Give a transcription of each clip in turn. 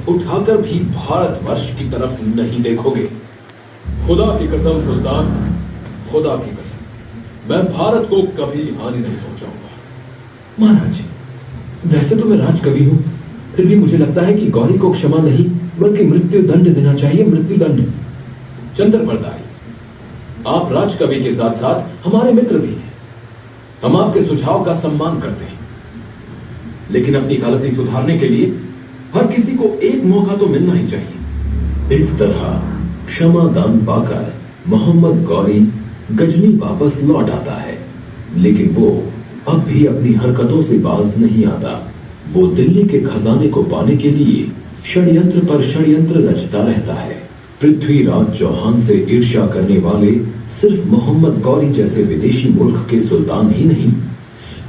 उठाकर भी भारतवर्ष की तरफ नहीं देखोगे। खुदा की कसम सुल्तान, खुदा की कसम, मैं भारत को कभी हानि नहीं पहुंचाऊंगा। महाराज, वैसे तो मैं राजकवि हूं, फिर भी मुझे लगता है कि गौरी को क्षमा नहीं बल्कि मृत्यु दंड देना चाहिए। मृत्यु दंड। चंद्रप्रदाई, आप राजकवि के साथ साथ हमारे मित्र भी हैं। हम आपके सुझाव का सम्मान करते हैं, लेकिन अपनी गलती सुधारने के लिए हर किसी को एक मौका तो मिलना ही चाहिए। इस तरह क्षमा दान पाकर मोहम्मद गौरी गजनी वापस लौट आता है, लेकिन वो अब भी अपनी हरकतों से बाज नहीं आता। वो दिल्ली के खजाने को पाने के लिए षड्यंत्र पर षड्यंत्र रचता रहता है। पृथ्वीराज चौहान से ईर्ष्या करने वाले सिर्फ मोहम्मद गौरी जैसे विदेशी मुल्क के सुल्तान ही नहीं,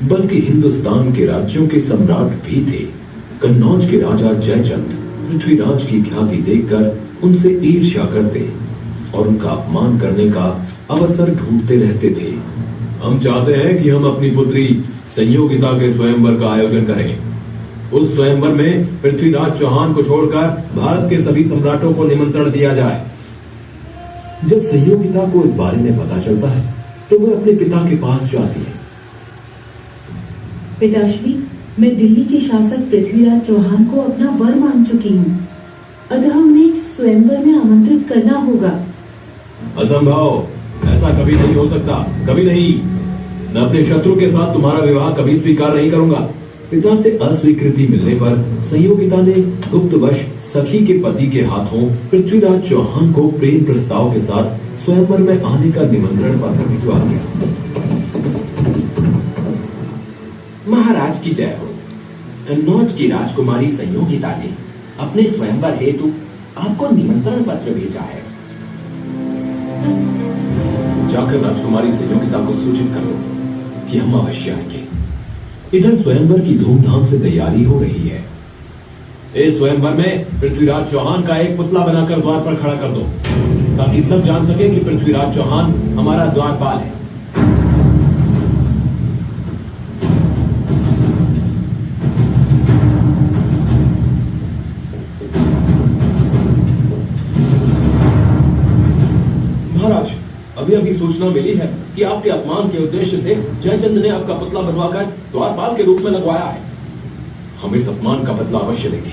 बल्कि हिंदुस्तान के राज्यों के सम्राट भी थे। कन्नौज के राजा जयचंद पृथ्वीराज की ख्याति देखकर उनसे ईर्ष्या करते और उनका अपमान करने का अवसर ढूंढते रहते थे। हम चाहते हैं कि हम अपनी पुत्री संयोगिता के स्वयंवर का आयोजन करें। उस स्वयंवर में पृथ्वीराज चौहान को छोड़कर भारत के सभी सम्राटों को निमंत्रण दिया जाए। जब संयोगिता को इस बारे में पता चलता है तो वह अपने पिता के पास जाती है। पिताश्री, मैं दिल्ली के शासक पृथ्वीराज चौहान को अपना वर मान चुकी हूँ, अतः उन्हें स्वयंवर में आमंत्रित करना होगा। असंभव, ऐसा कभी नहीं हो सकता, कभी नहीं। मैं अपने शत्रु के साथ तुम्हारा विवाह कभी स्वीकार नहीं करूंगा। पिता से अस्वीकृति मिलने पर संयोगिता ने गुप्तवश सखी के पति के हाथों पृथ्वीराज चौहान को प्रेम प्रस्ताव के साथ स्वयंवर में आने का निमंत्रण पत्र भिजवा दिया। महाराज की जय हो। कन्नौज की राजकुमारी संयोगिता ने अपने स्वयंवर हेतु आपको निमंत्रण पत्र भेजा है। जाकर राजकुमारी संयोगिता को सूचित कर दो कि हम अवश्य आएंगे। इधर स्वयंवर की धूमधाम से तैयारी हो रही है। इस स्वयंवर में पृथ्वीराज चौहान का एक पुतला बनाकर द्वार पर खड़ा कर दो, ताकि सब जान सके कि पृथ्वीराज चौहान हमारा द्वारपाल है। महाराज, अभी सूचना मिली है कि आपके अपमान के उद्देश्य से जयचंद ने आपका पुतला बनवाकर द्वारपाल के रूप में लगवाया है। हम इस अपमान का बदला अवश्य लेंगे।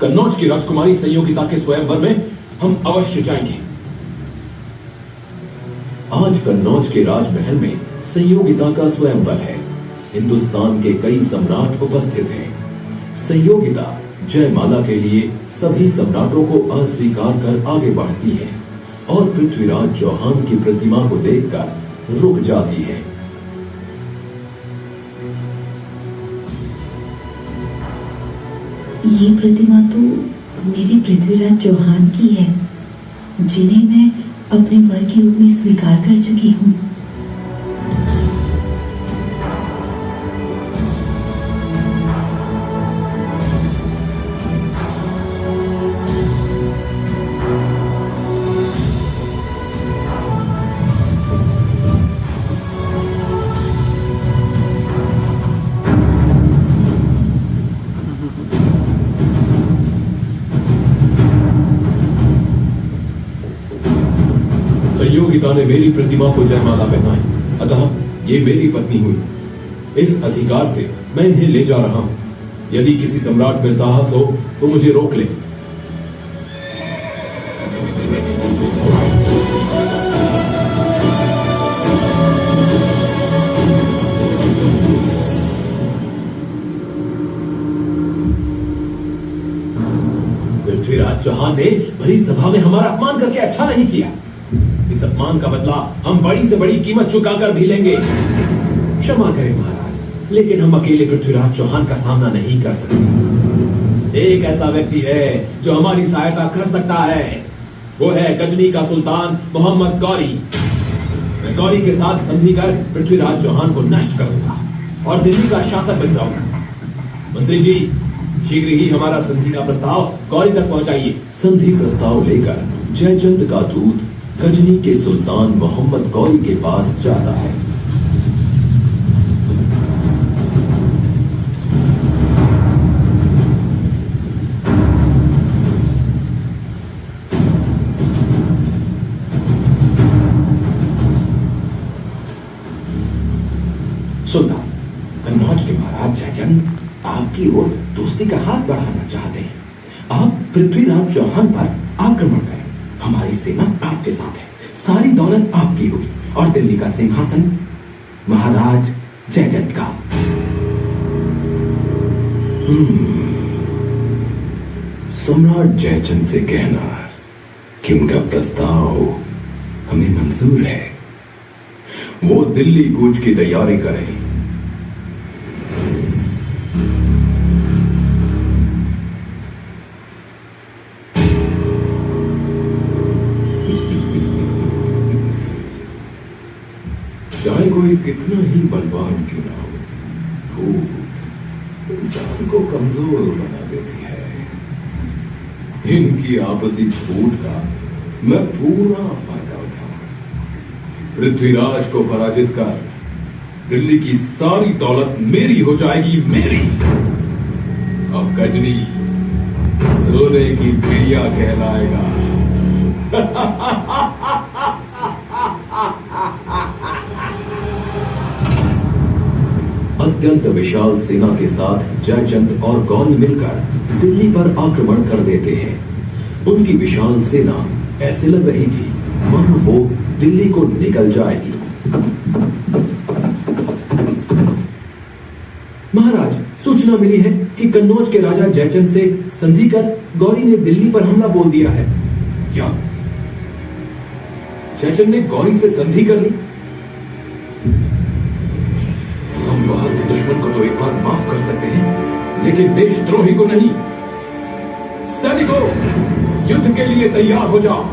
कन्नौज की राजकुमारी संयोगिता के स्वयंवर में हम अवश्य जाएंगे। आज कन्नौज के राजमहल में संयोगिता का स्वयंवर है। हिंदुस्तान के कई सम्राट उपस्थित हैं। संयोगिता जयमाला के लिए सभी सम्राटों को अस्वीकार कर आगे बढ़ती है और पृथ्वीराज चौहान की प्रतिमा को देखकर रुक जाती है। ये प्रतिमा तो मेरे पृथ्वीराज चौहान की है, जिन्हें मैं अपने वर के रूप में स्वीकार कर चुकी हूँ। संयोगिता ने मेरी प्रतिमा को जयमाला पहनाई, अतः ये मेरी पत्नी हुई। इस अधिकार से मैं इन्हें ले जा रहा हूं। यदि किसी सम्राट में साहस हो तो मुझे रोक ले। पृथ्वीराज चौहान ने भरी सभा में हमारा अपमान करके अच्छा नहीं किया। इस अपमान का बदला हम बड़ी से बड़ी कीमत चुकाकर भी लेंगे। क्षमा करें महाराज, लेकिन हम अकेले पृथ्वीराज चौहान का सामना नहीं कर सकते। एक ऐसा व्यक्ति है जो हमारी सहायता कर सकता है, वो है गजनी का सुल्तान मोहम्मद गौरी। मैं गौरी के साथ संधि कर पृथ्वीराज चौहान को नष्ट करूंगा और दिल्ली का शासक बन जाऊंगा। मंत्री जी, शीघ्र ही हमारा संधि का प्रस्ताव गौरी तक पहुंचाइए। संधि प्रस्ताव लेकर जयचंद का दूत गजनी के सुल्तान मोहम्मद गौरी के पास जाता है। आपकी ओर दोस्ती का हाथ बढ़ाना चाहते हैं। आप पृथ्वीराज चौहान पर आक्रमण करें, हमारी सेना आपके साथ है, सारी दौलत आपकी होगी और दिल्ली का सिंहासन महाराज जयचंद का। सम्राट जयचंद से कहना कि उनका प्रस्ताव हमें मंजूर है। वो दिल्ली कूच की तैयारी करें। चाहे कोई कितना ही बलवान क्यों ना हो, भूख इंसान को कमजोर बना देती है। इनकी आपसी झूठ का मैं पूरा फायदा उठाऊं। पृथ्वीराज को पराजित कर दिल्ली की सारी दौलत मेरी हो जाएगी, मेरी। अब गजनी सोने की चिड़िया कहलाएगा। अत्यंत विशाल सेना के साथ जयचंद और गौरी मिलकर दिल्ली पर आक्रमण कर देते हैं। उनकी विशाल सेना ऐसे लग रही थी मानो वो दिल्ली को निकल जाएगी। महाराज, सूचना मिली है कि कन्नौज के राजा जयचंद से संधि कर गौरी ने दिल्ली पर हमला बोल दिया है। क्या जयचंद ने गौरी से संधि कर ली? हम बाहर के दुश्मन को तो एक बार माफ कर सकते हैं, लेकिन देशद्रोही को नहीं। सैनिकों, युद्ध के लिए तैयार हो जाओ।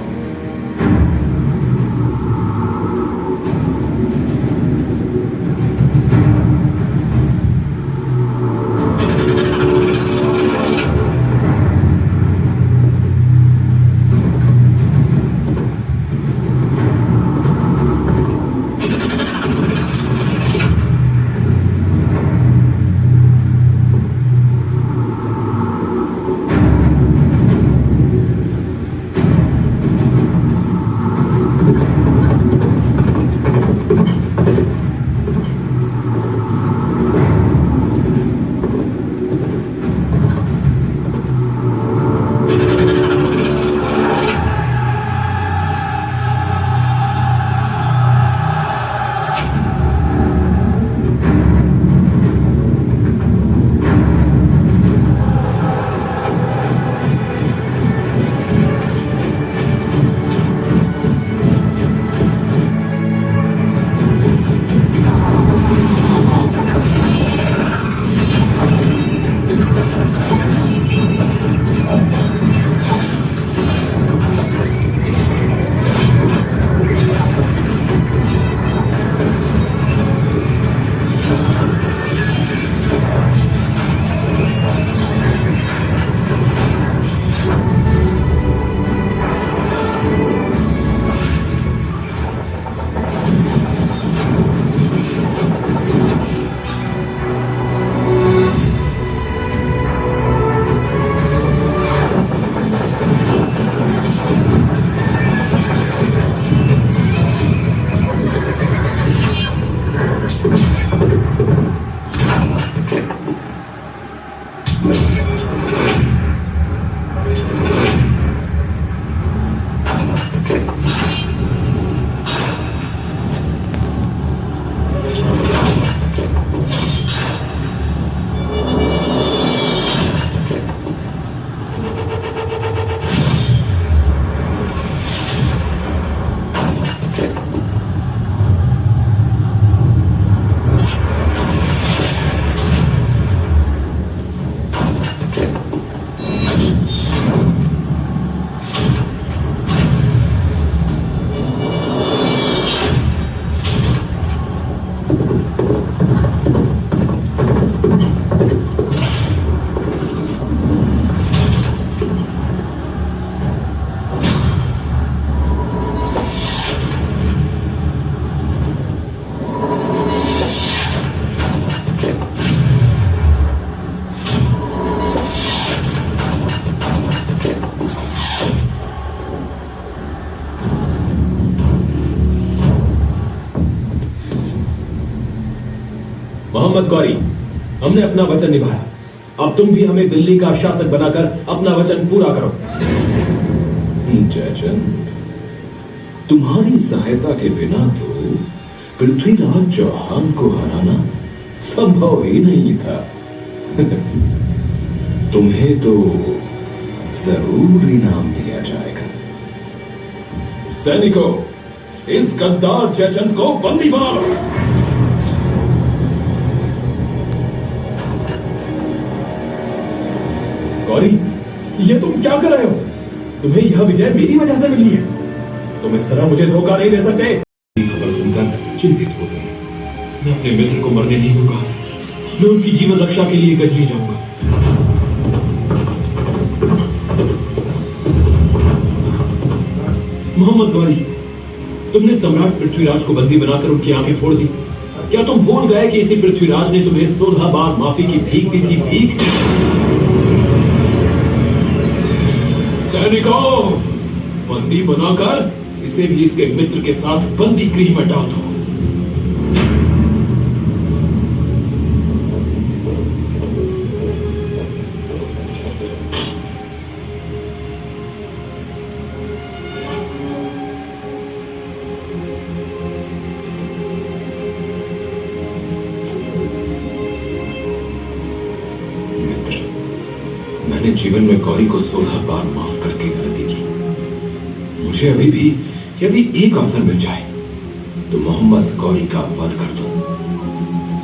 मोहम्मद गौरी, हमने अपना वचन निभाया। अब तुम भी हमें दिल्ली का शासक बनाकर अपना वचन पूरा करो। जयचंद, तुम्हारी सहायता के बिना तो पृथ्वीराज चौहान को हराना संभव ही नहीं था। तुम्हें तो जरूर इनाम दिया जाएगा। सैनिकों, इस गद्दार जयचंद को बंदी बना लो। गौरी, ये तुम क्या कर रहे हो? तुम्हें यह विजय मेरी वजह से मिली है। तुम इस तरह मुझे धोखा नहीं दे सकते। खबर सुनकर चिंतित हो गए। मैं अपने मित्र को मरने नहीं दूंगा। मैं उनकी जीवन रक्षा के लिए गजनी जाऊंगा। मोहम्मद गौरी, तुमने सम्राट पृथ्वीराज को बंदी बनाकर उनकी आंखें फोड़ दी। क्या तुम भूल गए कि इसी पृथ्वीराज ने तुम्हें 16 बार माफी की भीख दी थी? भीख। सैनिकों, बंदी बनाकर इसे भी इसके मित्र के साथ बंदी गृह में डाल दो। मैंने जीवन में गौरी को 16 बार माफ करके गलती की। मुझे अभी भी यदि एक अवसर मिल जाए तो मोहम्मद गौरी का वध कर दो।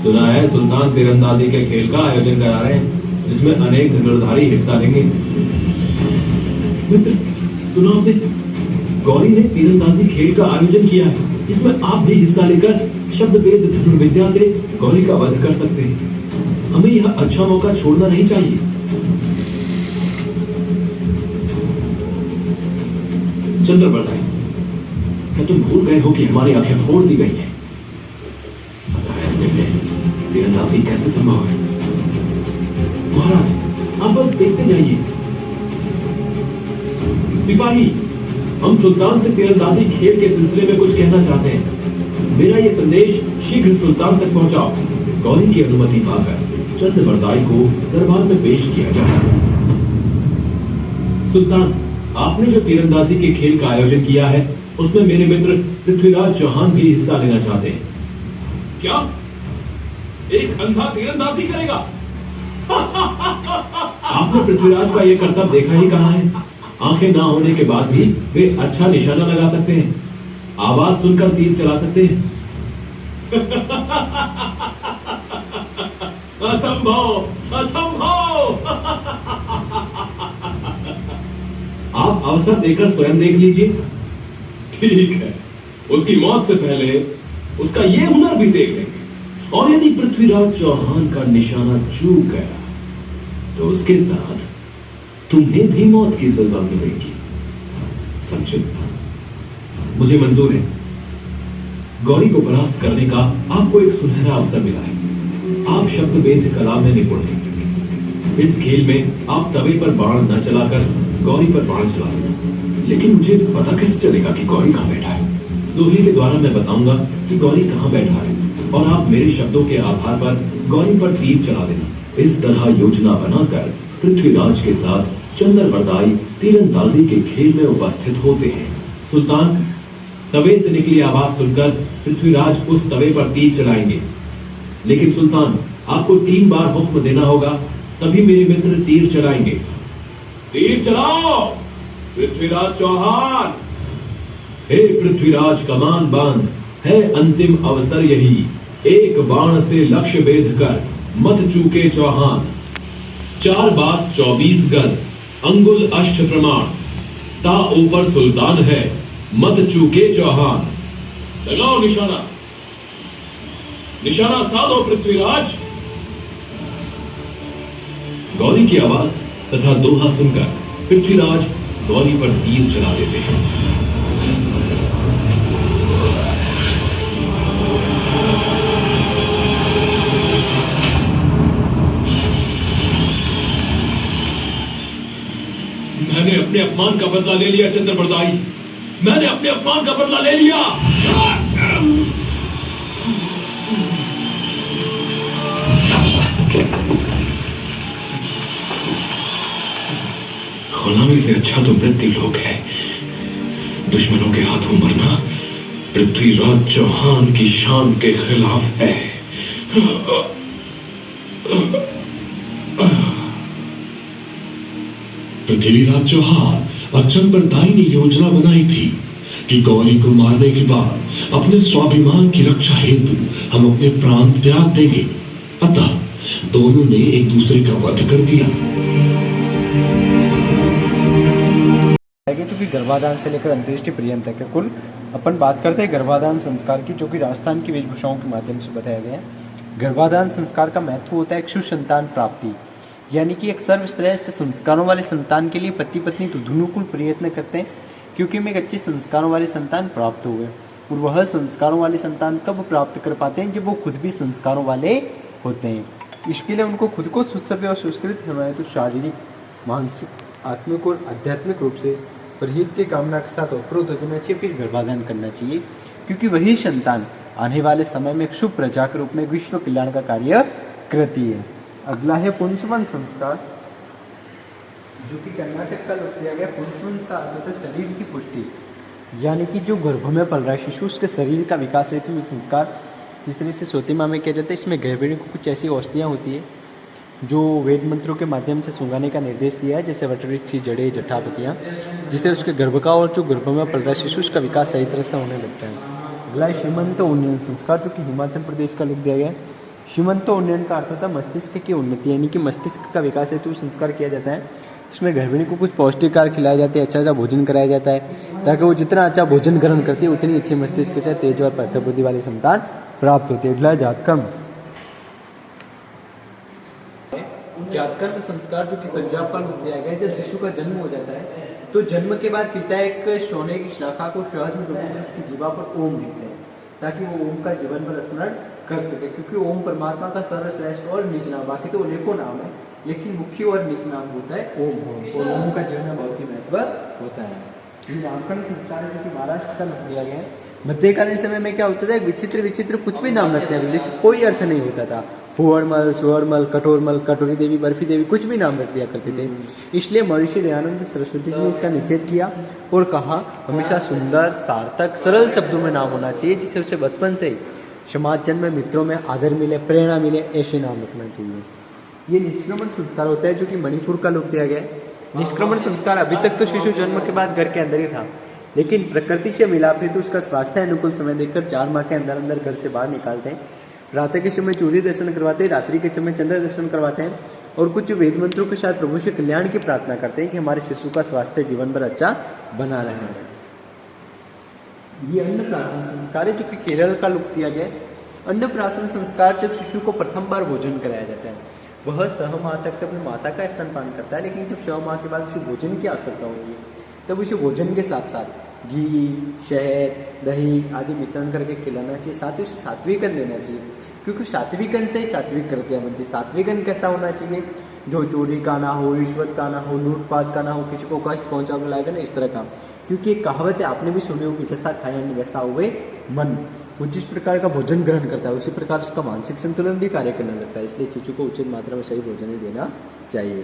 सुना है सुल्तान तीरंदाजी के खेल का आयोजन करा रहे हैं, जिसमें अनेक धनुर्धारी हिस्सा लेंगे। मित्र, सुना आपने? गौरी ने तीरंदाजी खेल का आयोजन किया है, जिसमें आप भी हिस्सा लेकर शब्दभेद धनुर्विद्या से गौरी का वध कर सकते हैं। हमें यह अच्छा मौका छोड़ना नहीं चाहिए। चंद्रवर्ताई, क्या तुम भूल गए हो कि हमारी आंखें फोड़ दी गई हैं? ऐसे में तीरंदाजी कैसे संभव है? महाराज, आप बस देखते जाइए। सिपाही, हम सुल्तान से तीरंदाजी खेल के सिलसिले में कुछ कहना चाहते हैं। मेरा ये संदेश शीघ्र सुल्तान तक पहुंचाओ। गौरी की अनुमति पाकर चंद्रवर्ताई को दरबार में पेश किया जाए। सुल्तान, आपने जो तीरंदाजी के खेल का आयोजन किया है, उसमें मेरे मित्र पृथ्वीराज चौहान भी हिस्सा लेना चाहते हैं। क्या एक अंधा तीरंदाजी करेगा? आपने पृथ्वीराज का यह करतब देखा ही कहाँ है। आंखें ना होने के बाद भी वे अच्छा निशाना लगा सकते हैं, आवाज सुनकर तीर चला सकते हैं। असंभव, असंभव। आप अवसर देकर स्वयं देख लीजिए। ठीक है, उसकी मौत से पहले उसका ये हुनर भी देख लेंगे। और यदि पृथ्वीराज चौहान का निशाना चूक गया तो उसके साथ तुम्हें भी मौत की सजा मिलेगी। समझे? मुझे मंजूर है। गौरी को परास्त करने का आपको एक सुनहरा अवसर मिला है। आप शब्दभेद कला में निपुण हैं। इस खेल में आप तवे पर बाण न चलाकर गौरी पर बाण चला देना। लेकिन मुझे पता कैसे चलेगा कि गौरी कहां बैठा है? दोहे के द्वारा मैं बताऊंगा कि गौरी कहां बैठा है, और आप मेरे शब्दों के आधार पर गौरी पर तीर चला देना। इस तरह योजना बनाकर पृथ्वीराज के साथ चंद्रवर्ताई तीरंदाजी के खेल में उपस्थित होते हैं। सुल्तान, तवे से निकली आवाज सुनकर पृथ्वीराज उस तवे पर तीर चलाएंगे। लेकिन सुल्तान, आपको 3 बार हुक्म देना होगा, तभी मेरे मित्र तीर चलाएंगे। तीर चलाओ पृथ्वीराज चौहान। हे पृथ्वीराज, कमान बांध, है अंतिम अवसर यही। एक बाण से लक्ष्य भेद कर मत चूके चौहान। 4 बास 24 गज, अंगुल अष्ट प्रमाण। ता ऊपर सुल्तान है, मत चूके चौहान। लगाओ निशाना, निशाना साधो पृथ्वीराज। गौरी की आवाज तथा दोहा सुनकर पृथ्वीराज गौरी पर तीर चला देते हैं। मैंने अपने अपमान का बदला ले लिया चंद्रवर्ताई। मैंने अपने अपमान का बदला ले लिया। इससे अच्छा तो मृत्यु लोक है। दुश्मनों के हाथों मरना पृथ्वीराज चौहान की शान के खिलाफ है। पृथ्वीराज चौहान और चंपरदाई ने योजना बनाई थी कि गौरी को मारने के बाद अपने स्वाभिमान की रक्षा हेतु हम अपने प्राण त्याग देंगे। अतः दोनों ने एक दूसरे का वध कर दिया। जो कि गर्भाधान से लेकर अंत्येष्टि पर्यंत है। कुल अपन बात करते हैं गर्भाधान संस्कार की, जो कि राजस्थान की वेशभूषाओं के माध्यम से बताया गया है। गर्भाधान संस्कार का महत्व होता है एक सुसंतान प्राप्ति, यानी कि एक सर्वश्रेष्ठ संस्कारों वाले संतान के लिए पति पत्नी तो दोनों प्रयत्न करते हैं क्योंकि हमें एक अच्छे संस्कारों वाले संतान प्राप्त हुए। और वह संस्कारों वाले संतान कब प्राप्त कर पाते हैं? जब वो खुद भी संस्कारों वाले होते हैं। इसके लिए उनको खुद को सुसभ्य और सुष्कृत होना है, तो शारीरिक, मानसिक, आत्मिक और आध्यात्मिक रूप से परहित के कामना के साथ अवरोध होना चाहिए, फिर गर्भाधान करना चाहिए, क्योंकि वही संतान आने वाले समय में एक शुभ प्रजा के रूप में विश्व कल्याण का कार्य करती है। अगला है पुंसवन संस्कार, जो कि कर्नाटक का लोक किया गया। पुंसवन का अर्थ है शरीर की पुष्टि, यानी कि जो गर्भ में पल रहा है शिशु, उसके शरीर का विकास हेतु ये संस्कार तीसरे से चौथी माह में किया जाता है। इसमें गर्भिणी को कुछ ऐसी औषधियाँ होती है जो वेद मंत्रों के माध्यम से सुंघाने का निर्देश दिया है, जैसे वटवृक्ष, जड़े, जटापतियाँ, जिससे उसके गर्भ का और जो गर्भ में पल रहा है शिशु, उसका विकास सही तरह से होने लगता है। अगला है श्रीमंत उन्नयन संस्कार, जो कि हिमाचल प्रदेश का लिख दिया गया है। श्रीमंत उन्नयन का अर्थ होता है मस्तिष्क की उन्नति, यानी कि मस्तिष्क का विकास हेतु संस्कार किया जाता है। इसमें गर्भिणी को कुछ पौष्टिक आहार खिलाए जाते हैं, अच्छा भोजन कराया जाता है, ताकि वो जितना अच्छा भोजन ग्रहण करती है उतनी अच्छी मस्तिष्क के साथ तेज और प्रखर बुद्धि वाली संतान प्राप्त होती है। अगला जातकर्म संस्कार, जो कि पंजाब का लोक दिया गया है। जब शिशु का जन्म हो जाता है तो जन्म के बाद पिता एक सोने की शाखा को शहद में डुबोकर उसकी जीवा पर ओम लिखते हैं, ताकि वो ओम का जीवन पर स्मरण कर सके, क्योंकि ओम परमात्मा का सर्वश्रेष्ठ और निज नाम, बाकी तो अनेकों नाम है, लेकिन मुख्य और निज नाम होता है ओम, और ओम का जीवन में बहुत ही महत्व होता है। ये नामकरण संस्कार है, जो कि महाराष्ट्र का लोक दिया गया है। मध्यकालीन समय में क्या होता था, विचित्र कुछ भी नाम रखते हैं, जिससे कोई अर्थ नहीं होता था। भुवरमल, सुवरमल, कठोरमल, कटोरी देवी, बर्फी देवी, कुछ भी नाम रख दिया करते थे। इसलिए महर्षि दयानंद सरस्वती जी ने इसका निषेध किया और कहा हमेशा सुंदर, सार्थक, सरल शब्दों में नाम होना चाहिए, जिससे उसे बचपन से ही समाज जन में, मित्रों में आदर मिले, प्रेरणा मिले, ऐसे नाम रखना चाहिए। ये निष्क्रमण संस्कार होता है, जो कि मणिपुर का लोक दिया गया है। निष्क्रमण संस्कार अभी तक तो शिशु जन्म के बाद घर के अंदर ही था, लेकिन प्रकृति से मिलाप हेतु उसका स्वास्थ्य अनुकूल समय देखकर 4 माह के अंदर अंदर घर से बाहर निकालते हैं। प्रातः के समय सूर्य दर्शन करवाते हैं, रात्रि के समय चंद्र दर्शन करवाते हैं, और कुछ वेद मंत्रों के साथ प्रभु से कल्याण की प्रार्थना करते हैं कि हमारे शिशु का स्वास्थ्य जीवन भर अच्छा बना रहे। ये अन्नप्राशन संस्कार है, जो कि केरल का लोक दिया गया है। अन्नप्राशन संस्कार जब शिशु को प्रथम बार भोजन कराया जाता है, वह 6 माह तक अपनी माता का स्तनपान करता है, लेकिन जब 6 माह के बाद उसे भोजन की आवश्यकता होती है, तब उसे भोजन के साथ साथ घी, शहद, दही आदि मिश्रण करके खिलाना चाहिए। साथ ही उसे सात्विक अन्न देना चाहिए, क्योंकि सात्विक अन्न से ही सात्विक कृतियाँ बनती है। सात्विक अन्न कैसा होना चाहिए? जो चोरी का ना हो, रिश्वत का ना हो, लूटपाट का ना हो, किसी को कष्ट पहुंचाने लायक ना, इस तरह का। क्योंकि एक कहावत है, आपने भी सुनी होगी, जैसा खाया अन्न वैसा हुए मन। वो जिस प्रकार का भोजन ग्रहण करता है उसी प्रकार उसका मानसिक संतुलन भी कार्य करने लगता है, इसलिए शिशु को उचित मात्रा में सही भोजन ही देना चाहिए।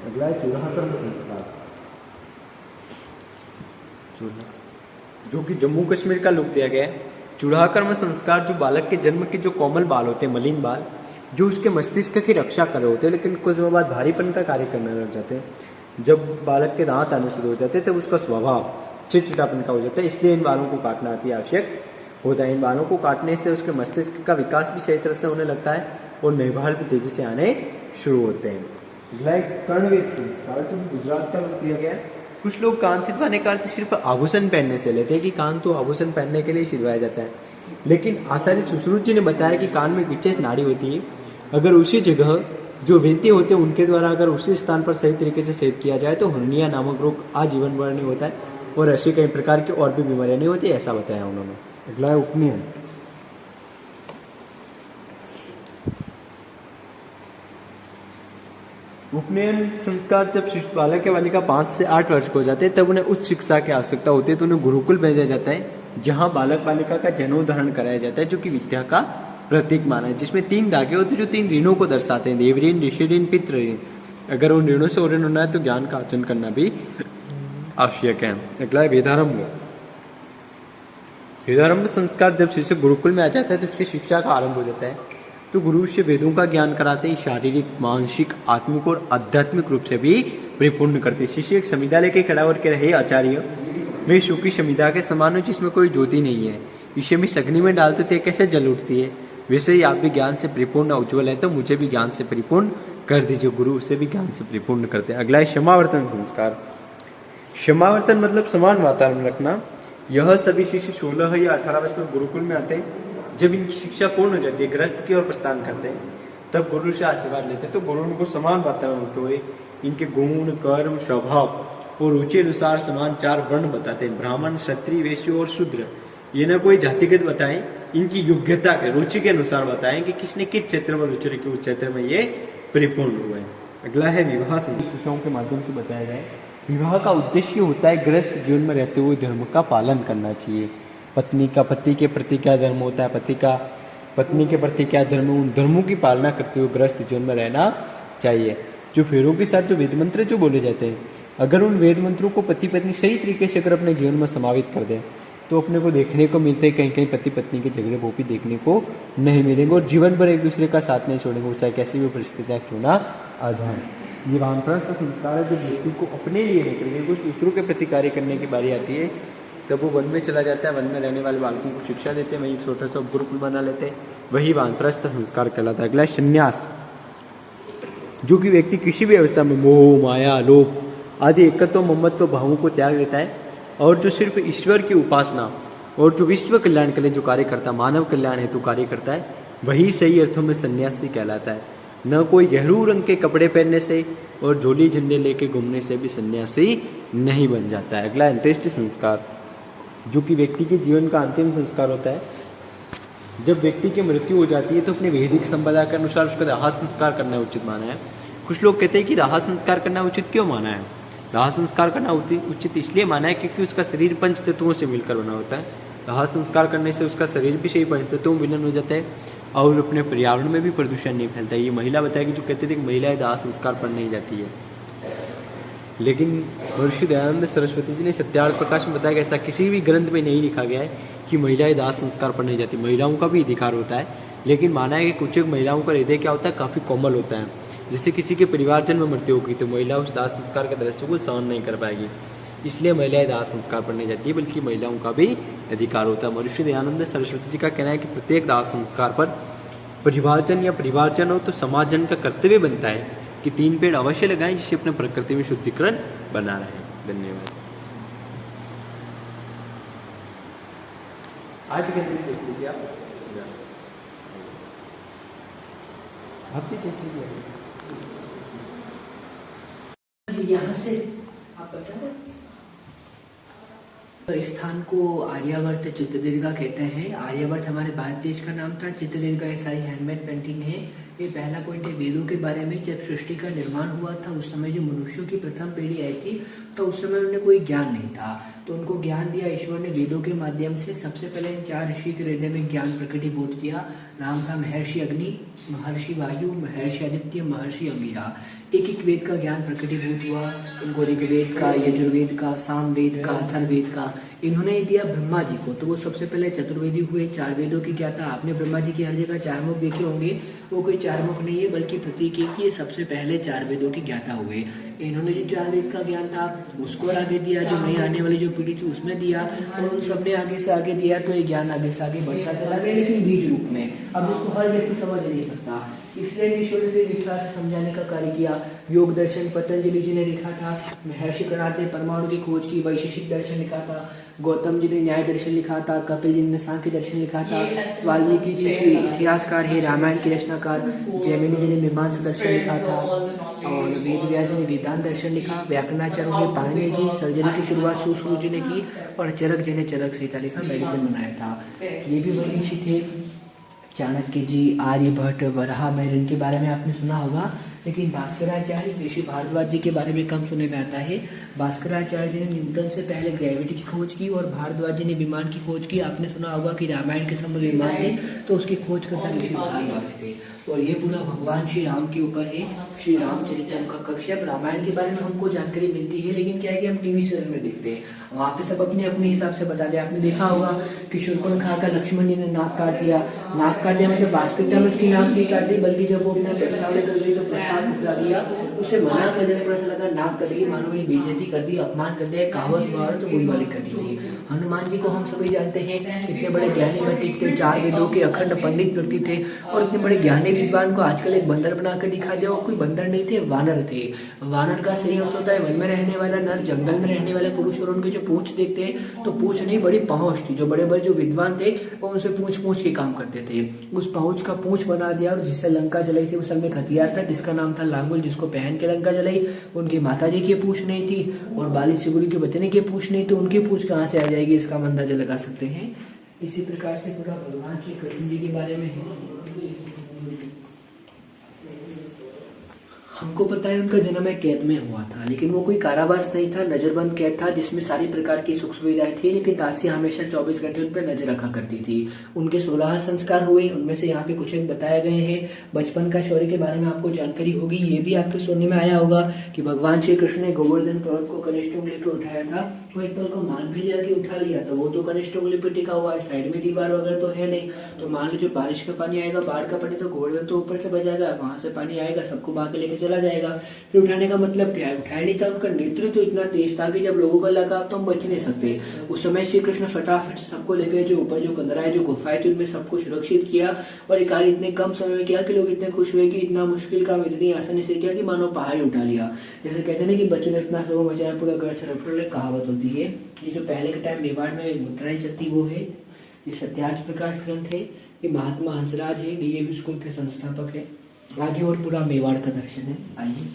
अगला है चूल्हाकर्म संस्कार, जो कि जम्मू कश्मीर का लोक दिया गया है। चूल्हाकर्म संस्कार जो बालक के जन्म के जो कोमल बाल होते हैं, मलिन बाल, जो उसके मस्तिष्क की रक्षा कर रहे होते हैं, लेकिन कुछ समय बाद भारीपन का कार्य करने लग जाते हैं। जब बालक के दांत आने शुरू हो जाते हैं तब उसका स्वभाव चिड़चिड़ापन का हो जाता है, इसलिए इन बालों को काटना अति आवश्यक होता है। इन बालों को काटने से उसके मस्तिष्क का विकास भी सही तरह से होने लगता है और नए बाल भी तेजी से आने शुरू होते हैं। कर्णवेद संस्कार जो गुजरात का लोक दिया गया है। कुछ लोग कान सिलवाने का अर्थ सिर्फ आभूषण पहनने से लेते हैं कि कान तो आभूषण पहनने के लिए सिलवाया जाता है, लेकिन आचार्य सुश्रुत जी ने बताया कि कान में एक विशेष नाड़ी होती है, अगर उसी जगह जो व्यक्ति होते हैं उनके द्वारा अगर उसी स्थान पर सही तरीके से सेद किया जाए तो हर्निया नामक रोग आजीवन भर नहीं होता है और ऐसी कई प्रकार की और भी बीमारियां नहीं होती, ऐसा बताया उन्होंने। अगला है उपनयन। उपनयन संस्कार जब बालक या बालिका 5 से 8 वर्ष को हो जाते हैं तब उन्हें उच्च शिक्षा की आवश्यकता होती है, तो उन्हें गुरुकुल भेजा जाता है, जहां बालक बालिका का जनेऊ कराया जाता है, जो कि विद्या का प्रतीक माना है, जिसमें 3 धागे होते हैं जो 3 ऋणों को दर्शाते हैं, देव ऋण, ऋषि ऋण, पितृ ऋण। अगर उन ऋणों से ओरिन होना है तो ज्ञान का अर्जन करना भी आवश्यक है। अगला है वेदारंभ। वेदारंभ संस्कार जब शिष्य गुरुकुल में आ जाता है तो उसकी शिक्षा का आरंभ हो जाता है। तो गुरु उससे वेदों का ज्ञान कराते ही शारीरिक, मानसिक, आत्मिक और आध्यात्मिक रूप से भी परिपूर्ण करते। शिष्य एक संविदा लेके खड़ा होकर कह रहे आचार्य, मैं शु की संविदा के समान हूँ जिसमें कोई ज्योति नहीं है। इसे मैं अग्नि में डालते थे कैसे जल उठती है, वैसे ही आप भी ज्ञान से परिपूर्ण उज्ज्वल है, तो मुझे भी ज्ञान से परिपूर्ण कर दीजिए। गुरु उसे भी ज्ञान से परिपूर्ण करते हैं। अगला है क्षमावर्तन संस्कार। क्षमावर्तन मतलब समान वातावरण रखना। यह सभी शिष्य 16 या 18 वर्ष में गुरुकुल में आते हैं। जब इनकी शिक्षा पूर्ण हो जाती है, गृहस्थ की ओर प्रस्थान करते हैं, तब गुरु से आशीर्वाद लेते हैं। तो गुरु उनको समान वातावरण होते हुए इनके गुण, कर्म, स्वभाव और रुचि अनुसार समान 4 वर्ण बताते हैं, ब्राह्मण, क्षत्रिय, वैश्य और शूद्र। ये न कोई जातिगत बताएं, इनकी योग्यता के, रुचि के अनुसार बताएं कि किसने किस क्षेत्र में रुचि रखी, उस क्षेत्र में ये परिपूर्ण हुए। अगला है विवाह संस्कारों के माध्यम से बताया जाए। विवाह का उद्देश्य होता है गृहस्थ जीवन में रहते हुए धर्म का पालन करना चाहिए। पत्नी का पति के प्रति क्या धर्म होता है, पति का पत्नी के प्रति क्या धर्म, उन धर्मों की पालना करते हुए गृहस्थ जीवन में रहना चाहिए। जो फेरों के साथ जो वेद मंत्र जो बोले जाते हैं, अगर उन वेद मंत्रों को पति पत्नी सही तरीके से अगर अपने जीवन में समावित कर दें तो अपने को देखने को मिलते हैं। कहीं कहीं पति पत्नी के झगड़े वो भी देखने को नहीं मिलेंगे और जीवन भर एक दूसरे का साथ नहीं छोड़ेंगे, चाहे कैसी भी परिस्थितियाँ क्यों ना आ जाए। ये वानप्रस्थ संस्कार है। जब व्यक्ति को अपने लिए नहीं करके कुछ दूसरों के प्रति कार्य करने की बारी आती है, तब वो वन में चला जाता है। वन में रहने वाले बालकों को शिक्षा देते हैं, वही छोटा सा गुरुकुल बना लेते हैं, वही वानप्रस्थ संस्कार कहलाता है। अगला संन्यास, जो कि व्यक्ति किसी भी अवस्था में मोह, माया, लोभ आदि एकत्व ममत्व भावों को त्याग देता है और जो सिर्फ ईश्वर की उपासना और जो विश्व कल्याण के लिए जो कार्य करता है, मानव कल्याण हेतु कार्य करता है, वही सही अर्थों में सन्यासी कहलाता है। न कोई गहरू रंग के कपड़े पहनने से और झोली झंडे लेके घूमने से भी सन्यासी नहीं बन जाता है। अगला अंत्येष्टि संस्कार, जो कि व्यक्ति के जीवन का अंतिम संस्कार होता है। जब व्यक्ति की मृत्यु हो जाती है तो अपने वैदिक संप्रदाय के अनुसार उसका दाह संस्कार करना उचित माना है। कुछ लोग कहते हैं कि दाह संस्कार करना उचित क्यों माना है। दाह संस्कार करना उचित इसलिए माना है क्योंकि उसका शरीर पंच तत्वों से मिलकर बना होता है। दाह संस्कार करने से उसका शरीर भी सही पंच तत्वों में विलीन हो जाता है और अपने पर्यावरण में भी प्रदूषण नहीं फैलता है। ये महिला बताएगी जो कहते थे कि महिलाएं दाह संस्कार पर नहीं जाती है, लेकिन महर्षि दयानंद सरस्वती जी ने सत्यार्थ प्रकाश में बताया कि ऐसा किसी भी ग्रंथ में नहीं लिखा गया है कि महिलाएं दाह संस्कार पर नहीं जाती। महिलाओं का भी अधिकार होता है, लेकिन माना है कि कुछ एक महिलाओं का हृदय क्या होता है, काफ़ी कोमल होता है। जिससे किसी के परिवारजन में मृत्यु होगी तो महिला उस दाह संस्कार के दृश्य को सहन नहीं कर पाएगी, इसलिए महिलाएं दाह संस्कार पर नहीं जाती है, बल्कि महिलाओं का भी अधिकार होता है। महर्षि दयानंद सरस्वती जी का कहना है कि प्रत्येक दाह संस्कार पर परिवारजन या परिवारजन हो तो समाजजन का कर्तव्य बनता है कि 3 पेड़ अवश्य लगाएं जिससे अपने प्रकृति में शुद्धिकरण बना रहे। धन्यवाद। आज के दिन देख लीजिए आप भी देख लीजिए। यहाँ से आप बता दें। तो स्थान को आर्यावर्त चित्रदुर्गा कहते हैं। आर्यावर्त हमारे भारत देश का नाम था। चित्रदुर्गा ये सारी हैंडमेड पेंटिंग है। ये पहला पॉइंट है वेदों के बारे में। जब सृष्टि का निर्माण हुआ था उस समय जो मनुष्यों की प्रथम पीढ़ी आई थी तो उस समय उन्हें कोई ज्ञान नहीं था, तो उनको ज्ञान दिया ईश्वर ने वेदों के माध्यम से। सबसे पहले इन 4 ऋषि के हृदय में ज्ञान प्रकटीभूत किया। नाम था महर्षि अग्नि, महर्षि वायु, महर्षि आदित्य, महर्षि अंगिरा। एक एक वेद का ज्ञान प्रकटीभूत हुआ। इनको ऋग्वेद का, यजुर्वेद का, सामवेद का, अथर्ववेद का इन्होंने दिया ब्रह्मा जी को। तो वो सबसे पहले चतुर्वेदी हुए, 4 वेदों की ज्ञाता। आपने ब्रह्मा जी की हर जगह 4 मुख देखे होंगे, वो कोई 4 मुख नहीं है बल्कि प्रतीक है कि ये सबसे पहले 4 वेदों की ज्ञाता हुए। इन्होंने जो 4 वेद का ज्ञान था उसको आगे दिया, जो नई आने वाली जो पीढ़ी थी उसमें दिया, और उन सबने आगे से आगे दिया। तो ये ज्ञान आगे से आगे बढ़ता चला गया, लेकिन बीज रूप में। अब इसको हर व्यक्ति समझ नहीं सकता, इसलिए ईश्वर ने विस्तार से समझाने का कार्य किया। योग दर्शन पतंजलि जी ने लिखा था, महर्षि कणाद ने परमाणु की खोज की, वैशेषिक दर्शन लिखा था, गौतम जी ने न्याय दर्शन लिखा था, कपिल जी ने सांख्य दर्शन लिखा था, वाल्मीकि जी की इतिहासकार है, रामायण के रचनाकार जैमिनी जी ने मीमांसा दर्शन लिखा था, और वेद व्यास जी ने वेदांत दर्शन लिखा। व्याकरणाचार्य ने पाणिनि जी सर्जरी की शुरुआत सुश्रुत जी ने की, और चरक जी ने चरक संहिता लिखा, मेडिसिन बनाया था। ये भी महर्षि थे। चाणक्य जी, आर्यभट्ट, वराह महल, इनके बारे में आपने सुना होगा। लेकिन भास्कराचार्य ऋषि भारद्वाज जी के बारे में कम सुनने में आता है। भास्कराचार्य जी ने न्यूटन से पहले ग्रेविटी की खोज की और भारद्वाज जी ने विमान की खोज की। आपने सुना होगा कि रामायण के समय विमान थे तो उसकी खोज करता ऋषि भारद्वाज थे। और ये पूरा भगवान श्री राम के ऊपर है, श्री रामचरित्र का कक्ष है। रामायण के बारे में हमको जानकारी मिलती है, लेकिन क्या है कि हम टीवी सीरियल में देखते हैं, वहाँ पे सब अपने अपने हिसाब से बता दिया। आपने देखा होगा कि शूर्पणखा का लक्ष्मण जी ने नाक काट दिया। नाक काट दिया मतलब वास्तविकता में उसकी नाक नहीं काट दी, बल्कि जब वो अपना प्रस्ताव लेकर गई तो प्रस्ताव फुसला दिया, उसे मना कर देने पर ऐसा लगा नाक कट गई, मानो मेरी बेइज्जती कर दी, अपमान कर दिया, कहावत मारो तो वही वाली कर दी थी। हनुमान जी को हम सभी जानते हैं, इतने बड़े ज्ञानी व्यक्ति थे, 4 वेदों के अखंड पंडित व्यक्ति थे और इतने बड़े ज्ञानी विद्वान को आजकल एक बंदर बनाकर दिखा दिया। वो कोई बंदर नहीं थे, वानर थे। वानर का सही अर्थ होता है वन में रहने वाला नर, जंगल में रहने वाला पुरुष। और उनके जो पूंछ देखते हैं तो पूंछ नहीं, बड़ी पहुंच थी। जो बड़े बड़े जो विद्वान थे वो उनसे पूंछ के काम करते थे। उस पहुंच का पूंछ बना दिया और जिससे लंका जलाई थी, उस समय एक हथियार था जिसका नाम था लांगुल, जिसको पहन के लंका जलाई। उनकी माता जी की पूंछ नहीं थी और बाली सिगुरी के बचने की पूंछ नहीं, तो उनकी पूंछ कहाँ से आ जाएगी, इसका हम अंदाजा लगा सकते हैं। इसी प्रकार से पूरा भगवान श्री कृष्ण जी के बारे में है। हमको पता है उनका जन्म एक कैद में हुआ था, लेकिन वो कोई कारावास नहीं था, नजरबंद कैद था जिसमें सारी प्रकार की सुख सुविधाएं थी, लेकिन दासी हमेशा 24 घंटे उन पर नजर रखा करती थी। उनके 16 संस्कार हुए, उनमें से यहाँ पे कुछ एक बताए गए हैं। बचपन का शौर्य के बारे में आपको जानकारी होगी। ये भी आपके सुनने में आया होगा कि भगवान श्री कृष्ण ने गोवर्धन पर्वत को कनिष्ठ उंगली पे उठाया था। वो एक पल को मान भी लिया कि उठा लिया, तो वो तो कनिष्ठ उंगली पे टिका हुआ है, साइड में दीवार वगैरह तो है नहीं। तो मान लो जो बारिश का पानी आएगा, बाढ़ का पानी, तो गोवर्धन तो ऊपर से बजाएगा, वहां से पानी आएगा, सबको बहा के लेके चला जाएगा। फिर उठाने का मतलब क्या है, उठाया नहीं था। उनका नेतृत्व तो इतना तेज था कि जब लोगों को लगा अब तो हम बच नहीं सकते, उस समय श्री कृष्ण फटाफट से सबको ले गए। जो ऊपर जो कंदराएं जो गुफाएं थी उनमें सबको सुरक्षित किया और ये कार्य इतने कम समय में किया कि लोग इतने खुश हुए कि इतना मुश्किल काम इतनी आसानी से किया कि मानो पहाड़ उठा लिया। जैसे कहते हैं ना कि बच्चों ने इतना शोर मचाया पूरा घर से रफड़, कहावत होती है। ये जो पहले के टाइम मेवाड़ में मुद्राएं चलती वो है, ये सत्यार्थ प्रकाश ग्रंथ है। ये महात्मा हंसराज है, डीएवी स्कूल के संस्थापक है। आगे और पूरा मेवाड़ का दर्शन है, आइए।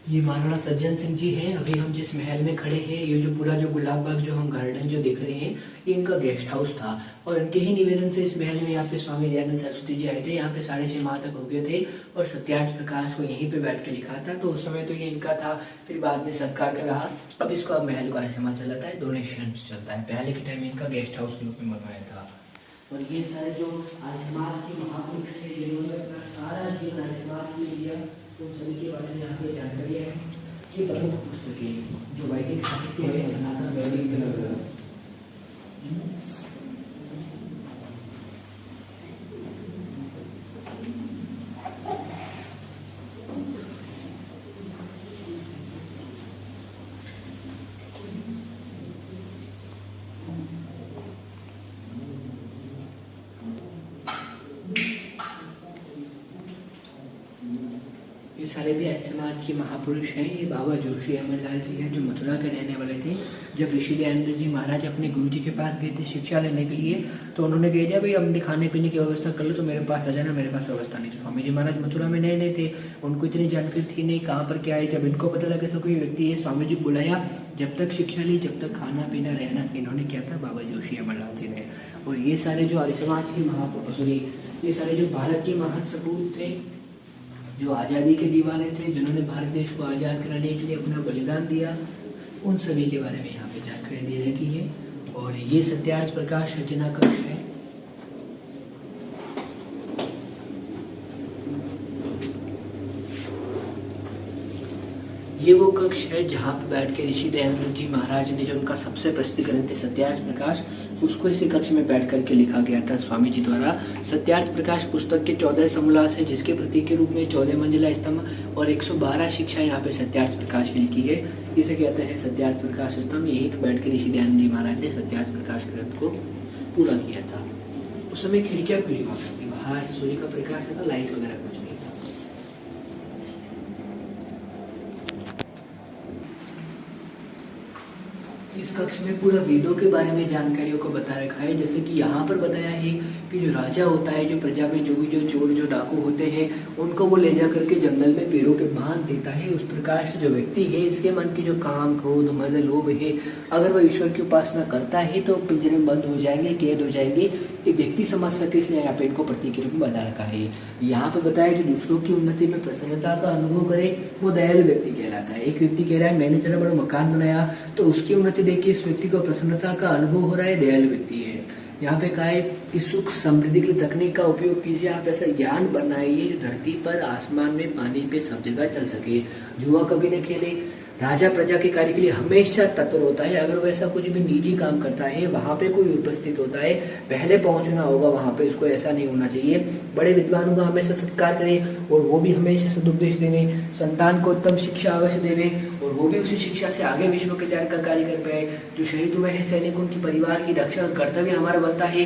ये महाराणा सज्जन सिंह जी हैं। अभी हम जिस महल में खड़े हैं, ये जो पूरा जो गुलाब बाग जो हम गार्डन जो देख रहे हैं, ये इनका गेस्ट हाउस था और इनके ही निवेदन से इस महल में यहाँ पे स्वामी दयानंद सरस्वती जी आए थे। यहाँ पे 6.5 माह तक रुके थे और सत्यार्थ प्रकाश को यहीं पे बैठ के लिखा था। तो उस समय तो ये इनका था, फिर बाद में सरकार का रहा। अब इसको अब महल का समाज चलाता है, डोनेशन चलता है। पहले के टाइम इनका गेस्ट हाउस के रूप में बनवाया था। और ये सारे जो आर्यसमाज के महापुरुष थे जिन्होंने अपना सारा जीवन आर्यसमाज में दिया, तो सभी के बारे में यहाँ पे जानकारी है। ये प्रमुख पुस्तकें जो वैदिक साहित्य है, सनातन वैदिक सारे भी आर्य समाज के महापुरुष हैं। ये बाबा जोशी अमरलाल जी हैं जो मथुरा के रहने वाले थे। जब ऋषि दयानंद जी महाराज अपने गुरु जी के पास गए थे शिक्षा लेने के लिए, तो उन्होंने कह दिया भाई हमने खाने पीने की व्यवस्था कर लो, तो मेरे पास आ जाना, मेरे पास व्यवस्था नहीं। स्वामी जी महाराज मथुरा में नए नए थे, उनको इतनी जानकारी थी नहीं कहाँ पर क्या है। जब इनको पता लगा तो कोई व्यक्ति है, स्वामी जी बुलाया, जब तक शिक्षा ली, जब तक खाना पीना रहना, इन्होंने किया था बाबा जोशी अमरलाल जी ने। और ये सारे जो आर्य समाज के महापुरुष, ये सारे जो भारत के महान सपूत थे, जो आज़ादी के दीवाने थे, जिन्होंने भारत देश को आज़ाद कराने के लिए अपना बलिदान दिया, उन सभी के बारे में यहाँ पे जानकारी दे रखी है। और ये सत्यार्थ प्रकाश रचना कक्ष है। ये वो कक्ष है जहाँ पे बैठ के ऋषि दयानंद जी महाराज ने जो उनका सबसे प्रसिद्ध ग्रंथ है सत्यार्थ प्रकाश, उसको इसी कक्ष में बैठ करके लिखा गया था स्वामी जी द्वारा। सत्यार्थ प्रकाश पुस्तक के 14 समोल्लास है, जिसके प्रतीक के रूप में 14 मंजिला स्तंभ और 112 शिक्षा यहाँ पे सत्यार्थ प्रकाश की लिखी है। इसे कहते हैं सत्यार्थ प्रकाश स्तंभ। यहीं पे बैठ के ऋषि दयानंद जी महाराज ने सत्यार्थ प्रकाश ग्रंथ को पूरा किया था। उस समय खिड़कियां खुली हुआ करती, बाहर सूर्य का प्रकाश था, लाइट वगैरह कुछ नहीं था। इस कक्ष में पूरा वेदों के बारे में जानकारियों को बता रखा है। जैसे कि यहाँ पर बताया है कि जो राजा होता है, जो प्रजा में जो भी जो चोर जो डाकू होते हैं, उनको वो ले जा करके जंगल में पेड़ों के बांध देता है। उस प्रकार से जो व्यक्ति है, इसके मन की जो काम, क्रोध, मद, लोभ है, अगर वो ईश्वर की उपासना करता है तो पिंजरे में बंद हो जाएंगे, कैद हो जाएंगे। ये व्यक्ति समझ सके, इसलिए यहाँ पे इनको प्रतीक के रूप में बता रखा है। यहाँ पे बताया कि दूसरों की उन्नति में प्रसन्नता का अनुभव करे, वो दयालु व्यक्ति कहलाता है। एक व्यक्ति कह रहा है मैंने इतना बड़ा मकान बनाया, तो उसकी उन्नति देखिए, इस व्यक्ति को प्रसन्नता का अनुभव हो रहा है, दयालु व्यक्ति है। यहाँ पे कहा है कि सुख समृद्धि के लिए तकनीक का उपयोग कीजिए। आप ऐसा यान बनाइए जो धरती पर, आसमान में, पानी पे सब जगह चल सके। जुआ कभी न खेले। राजा प्रजा के कार्य के लिए हमेशा तत्पर होता है। अगर वो ऐसा कुछ भी निजी काम करता है, वहां पे कोई उपस्थित होता है, पहले पहुंचना होगा वहां पे, उसको ऐसा नहीं होना चाहिए। बड़े विद्वानों का हमेशा सत्कार करें और वो भी हमेशा सदुपदेश देवे। संतान को उत्तम शिक्षा अवश्य देवे और वो भी उसी शिक्षा से आगे विश्व कल्याण का कार्य कर पाए। जो शहीद हुए हैं सैनिक, उनकी परिवार की रक्षा कर्तव्य हमारा बनता है।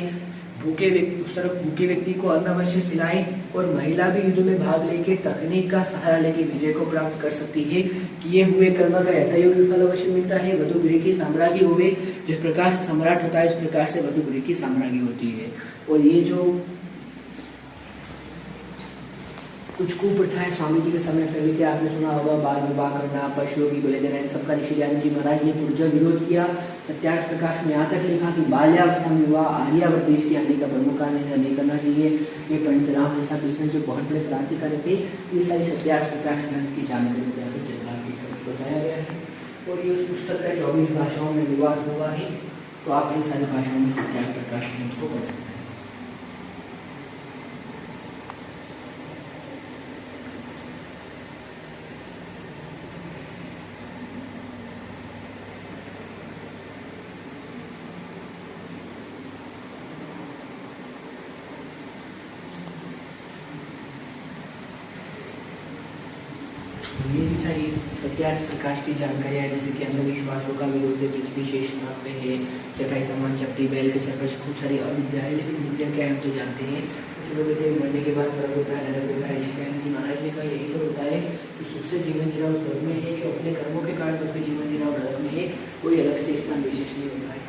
भूखे व्यक्ति, उस तरफ भूखे व्यक्ति को अन्न अवश्य खिलाएं और महिला भी युद्ध में भाग लेके तकनीक का सहारा लेके विजय को प्राप्त कर सकती है। किए हुए कर्म का यथायोग्य फल अवश्य मिलता है। वधु गृह की साम्राज्ञी होवे, जिस प्रकार से सम्राट होता है इस प्रकार से वधु गृह की साम्राज्ञी होती है। और ये जो कुछ कुप्रथाएं स्वामी जी के समय फैली थी, आपने सुना होगा, बाल विवाह करना, पशुओं की बलि देना, इन सबका ऋषिदानंद जी महाराज ने पुरजोर विरोध किया। सत्यार्थ प्रकाश में यहाँ तक लिखा कि बाल्यावस्था में विवाह आर्यावर्त देश की हानि का प्रमुख कारण नहीं करना चाहिए। ये पंडित राम प्रसाद कृष्ण जो बहुत बड़े क्रांतिकारी थे, ये सारी सत्यार्थ प्रकाश ग्रंथ की जानकारी बताया गया है। और ये उस पुस्तक का 24 भाषाओं में विवाद हुआ है, तो आप इन सारी भाषाओं में सत्यार्थ प्रकाश ग्रंथ को पढ़ सकते हैं। ये भी सारी सत्यार्थ प्रकाश की जानकारी है। जैसे कि अंधविश्वासों का विरोध पृथ्वी शेष नाम में है, चटाई समान चपटी बैल के सर पर खूब सारी अविद्या है। लेकिन विद्या क्या है हम तो जानते हैं। कुछ लोग कहते हैं मरने के बाद स्वर्ग होता है, नरक होता है। ऋषिदानंद जी महाराज ने कहा यही तो होता है कि सुख से जीवन जी रहा स्वर्ग में है, जो अपने कर्मों के कारण दुख में जीवन जी रहा नरक में है। कोई अलग से स्थान विशेष नहीं होता है।